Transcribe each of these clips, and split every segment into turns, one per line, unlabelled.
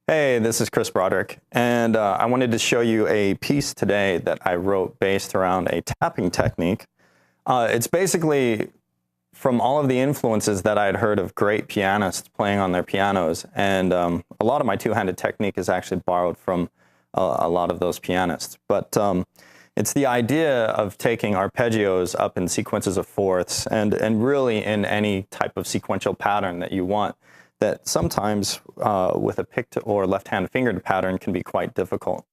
Hey, this is Broderick, and I wanted to show you a piece today that I wrote based around a tapping technique. It's basically from all of the influences that I had heard of great pianists playing on their pianos, and a lot of my two-handed technique is actually borrowed from a lot of those pianists. But it's the idea of taking arpeggios up in sequences of fourths and really in any type of sequential pattern that you want, that sometimes with a picked or left-hand fingered pattern can be quite difficult.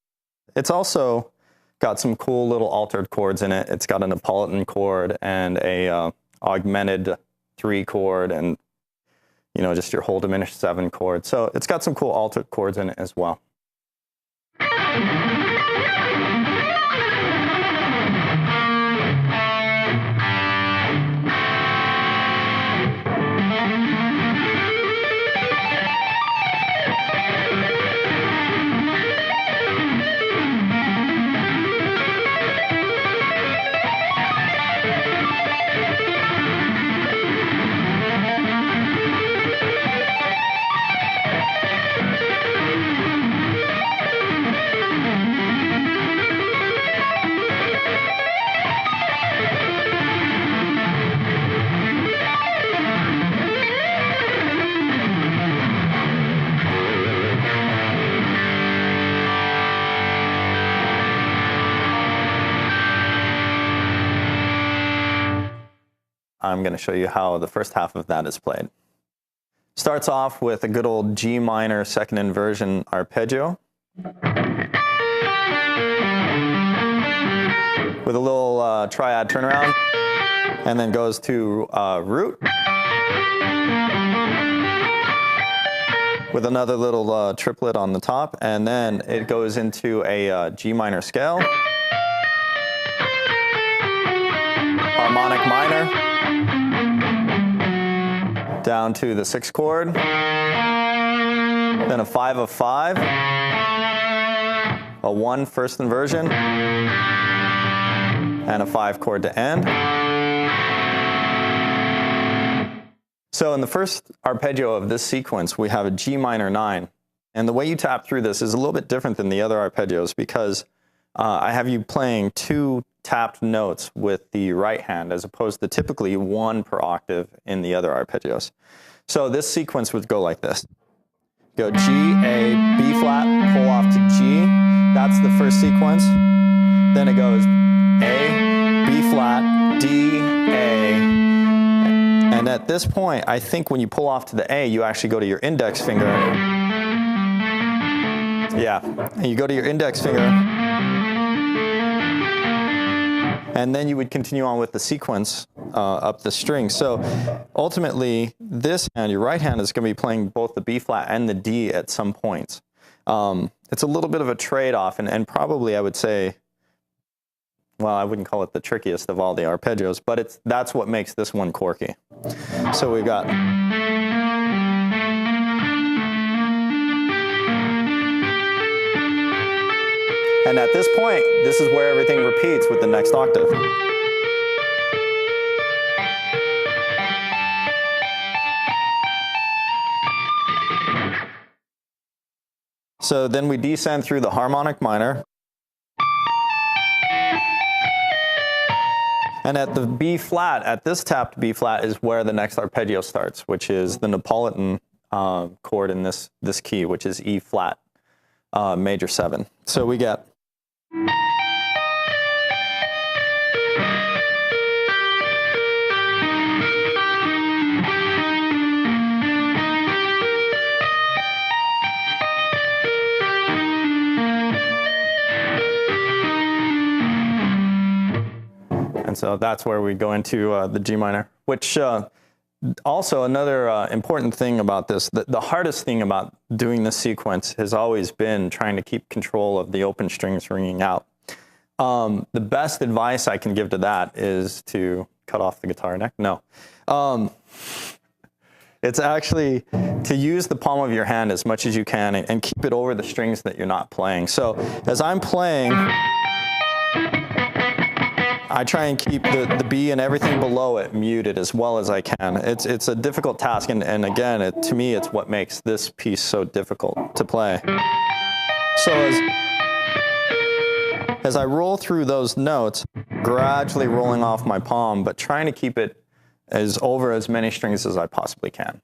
It's also got some cool little altered chords in it. It's got a Neapolitan chord and a augmented 3 chord and, you know, just your whole diminished 7 chord. So it's got some cool altered chords in it as well. I'm going to show you how the first half of that is played. Starts off with a good old G minor second inversion arpeggio with a little triad turnaround, and then goes to root with another little triplet on the top, and then it goes into a G minor scale, harmonic minor, down to the 6th chord, then a 5 of 5, a 1 first inversion, and a 5 chord to end. So in the first arpeggio of this sequence, we have a G minor 9. And the way you tap through this is a little bit different than the other arpeggios because I have you playing 2 tapped notes with the right hand as opposed to typically 1 per octave in the other arpeggios. So this sequence would go like this. Go G, A, B flat, pull off to G. That's the first sequence. Then it goes A, B flat, D, A. And at this point, I think when you pull off to the A, you actually go to your index finger. Yeah, and you go to your index finger. And then you would continue on with the sequence up the string. So ultimately, this hand, your right hand, is going to be playing both the B flat and the D at some points. It's a little bit of a trade-off, and probably I would say, well, I wouldn't call it the trickiest of all the arpeggios, but that's what makes this one quirky. So we've got... And at this point, this is where everything repeats with the next octave. So then we descend through the harmonic minor. And at the B flat, at this tapped B flat, is where the next arpeggio starts, which is the Neapolitan chord in this key, which is E flat major 7. So we get... And so that's where we go into the G minor, which also another important thing about this, the hardest thing about doing this sequence has always been trying to keep control of the open strings ringing out. The best advice I can give to that is to cut off the guitar neck. No. It's actually to use the palm of your hand as much as you can and keep it over the strings that you're not playing. So as I'm playing, I I try and keep the B and everything below it muted as well as I can. It's a difficult task, and again, to me, it's what makes this piece so difficult to play. So as I roll through those notes, gradually rolling off my palm, but trying to keep it over as many strings as I possibly can.